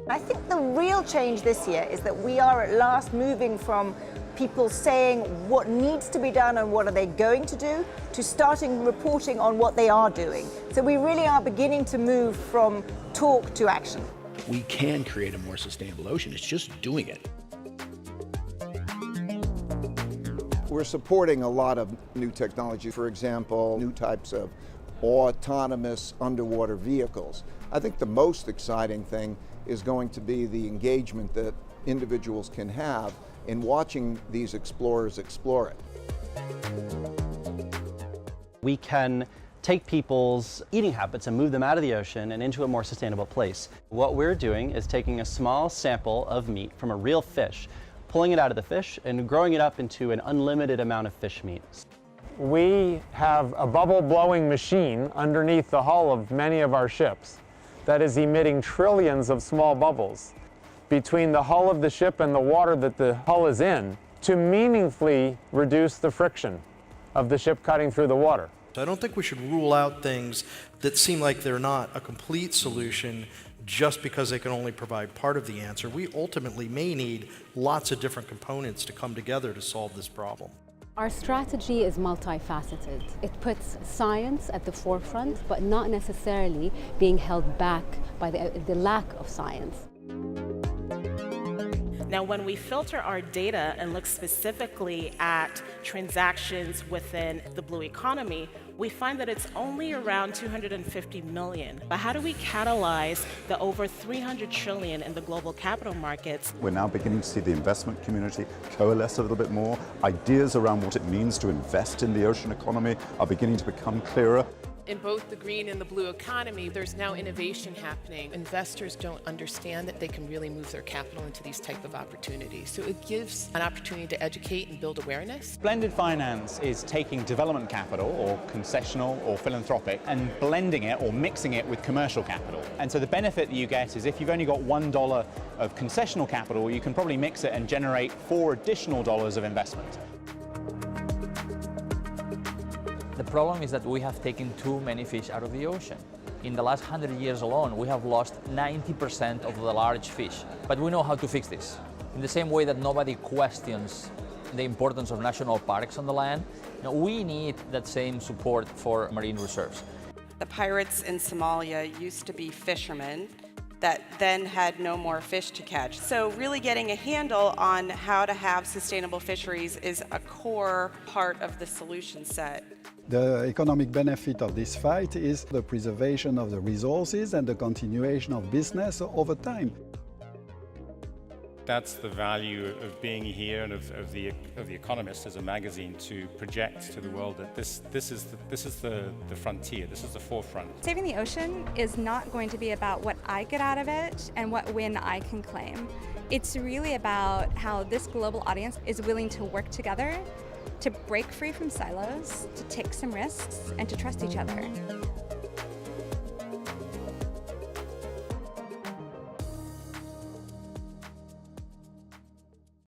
I think the real change this year is that we are at last moving from people saying what needs to be done and what are they going to do, to starting reporting on what they are doing. So we really are beginning to move from talk to action. We can create a more sustainable ocean. It's just doing it. We're supporting a lot of new technology. For example, new types of autonomous underwater vehicles. I think the most exciting thing is going to be the engagement that individuals can have in watching these explorers explore it. We can take people's eating habits and move them out of the ocean and into a more sustainable place. What we're doing is taking a small sample of meat from a real fish, pulling it out of the fish and growing it up into an unlimited amount of fish meat. We have a bubble-blowing machine underneath the hull of many of our ships that is emitting trillions of small bubbles between the hull of the ship and the water that the hull is in to meaningfully reduce the friction of the ship cutting through the water. I don't think we should rule out things that seem like they're not a complete solution just because they can only provide part of the answer. We ultimately may need lots of different components to come together to solve this problem. Our strategy is multifaceted. It puts science at the forefront, but not necessarily being held back by the lack of science. Now, when we filter our data and look specifically at transactions within the blue economy, we find that it's only around 250 million. But how do we catalyze the over 300 trillion in the global capital markets? We're now beginning to see the investment community coalesce a little bit more. Ideas around what it means to invest in the ocean economy are beginning to become clearer. In both the green and the blue economy, there's now innovation happening. Investors don't understand that they can really move their capital into these type of opportunities. So it gives an opportunity to educate and build awareness. Blended finance is taking development capital, or concessional or philanthropic, and blending it or mixing it with commercial capital. And so the benefit that you get is if you've only got $1 of concessional capital, you can probably mix it and generate $4 additional of investment. The problem is that we have taken too many fish out of the ocean. In the last 100 years alone, we have lost 90% of the large fish. But we know how to fix this. In the same way that nobody questions the importance of national parks on the land, we need that same support for marine reserves. The pirates in Somalia used to be fishermen that then had no more fish to catch. So really getting a handle on how to have sustainable fisheries is a core part of the solution set. The economic benefit of this fight is the preservation of the resources and the continuation of business over time. That's the value of being here and of the Economist as a magazine, to project to the world that this is the frontier, this is the forefront. Saving the ocean is not going to be about what I get out of it and what win I can claim. It's really about how this global audience is willing to work together, to break free from silos, to take some risks, and to trust each other.